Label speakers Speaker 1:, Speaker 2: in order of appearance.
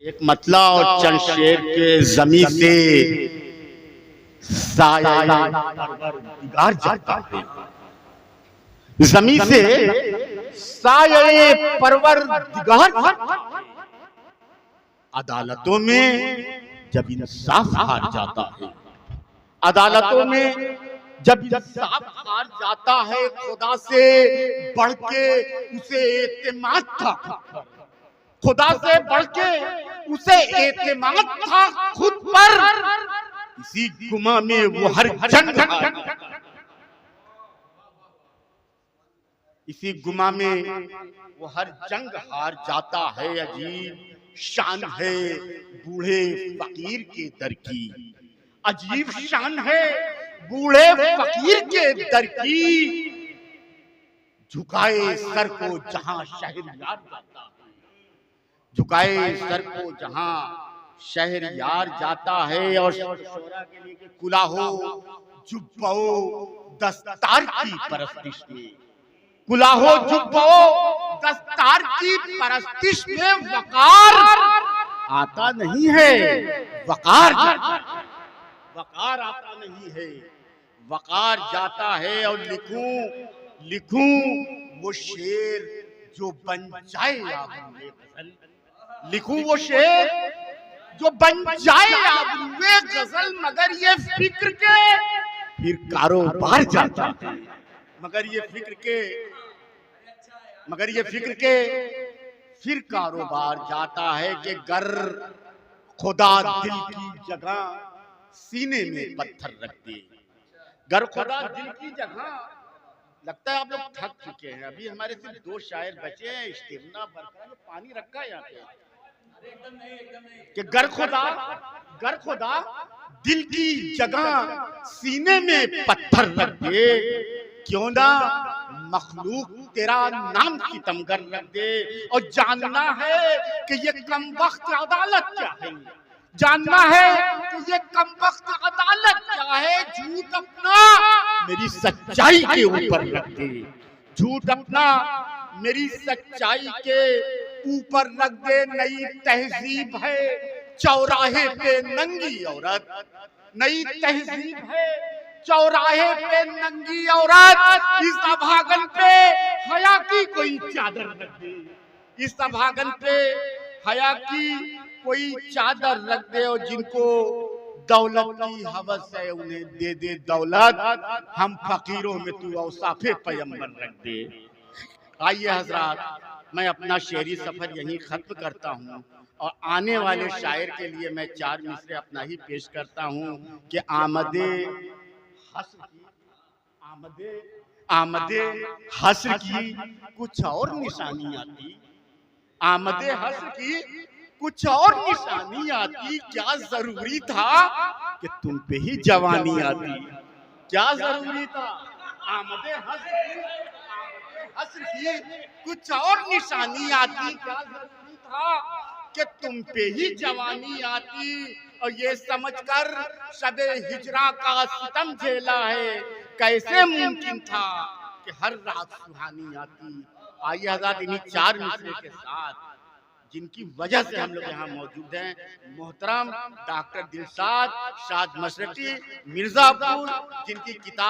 Speaker 1: एक मतला और चंद शेर के जमी से साया परवरदिगार जाता है। जमी से साये परवरदिगार जाता है। अदालतों में जब इंसाफ हार जाता है, अदालतों में जब इंसाफ हार जाता है, खुदा से बढ़ के उसे एतमाद था, खुदा से बढ़ के उसे एतमाद था खुद पर। इसी गुमा में वो हर जंग हार, इसी गुमा में वो हर जंग हार जाता है। अजीब शान है बूढ़े फकीर के दर की, अजीब शान है बूढ़े फकीर के दर की। झुकाए सर को जहां शहरयार जाता है, झुकाए सर को जहां शहरयार जाता है। और शोरा के लिए कि कुलाहो जुब्बो दस्तार की परस्तिश में, कुलाहो जुब्बो दस्तार की परस्तिश में वकार आता नहीं है, वकार जाता है, वकार आता नहीं है, वकार जाता है। और लिखूं लिखूं वो शेर जो बन जाए आबरूए गजल, लिखूं वो शेर जो बन जाए आबरूए गजल। मगर ये फिक्र के फिर कारोबार जाता है, मगर ये फिक्र के, मगर ये फिक्र के फिर कारोबार जाता है। कि गर खुदा दिल की जगह सीने में पत्थर रख दे, गर खुदा दिल की जगह। लगता है आप लोग थक चुके हैं, अभी हमारे सिर्फ दो शायर बचे हैं। स्टेमिना बरकरार, पानी रखा है यहाँ पे। कि गर खुदा दिल की जगह सीने में पत्थर रख दे, क्यों ना मखलूक तेरा नाम सितमगर रख दे। और जानना है कि ये कमबख्त अदालत क्या है, जानना है कि ये कमबख्त अदालत क्या है। झूठ अपना मेरी सच्चाई के ऊपर रख दे, झूठ अपना मेरी सच्चाई के ऊपर रख दे। नई तहजीब है चौराहे पे नंगी औरत, नई तहजीब है चौराहे पे नंगी औरत। इस अभागन पे हया की कोई चादर रख दे, इस अभागन पे हया की कोई चादर रख दे। और जिनको दौलत की हवस है उन्हें दे दे दौलत, हम फकीरों में तू औसाफे पैगंबर रख दे। आइए हजरात, मैं अपना शेरी सफर यहीं खत्म करता हूँ और आने वाले शायर के लिए मैं चार मिसरे अपना ही पेश करता हूँ। कि आमदे हस्र की, आमदे हस्र की कुछ और निशानी आती, आमदे हस्र की कुछ और निशानी आती। क्या जरूरी था कि तुम पे ही जवानी आती, क्या जरूरी था। आमदे हस्र की कुछ और निशानी आती, क्या जरूरी था कि तुम पे ही जवानी आती। और ये समझकर शबे हिजरा का सितम झेला है, कैसे मुमकिन था कि हर रात सुहानी आती। आइए हज़रात, इन्हीं चार मिसरे के साथ जिनकी वजह से हम लोग यहाँ मौजूद हैं, मोहतरम डॉक्टर दिलशाद शाद मशरकी मिर्जापुर, जिनकी किताब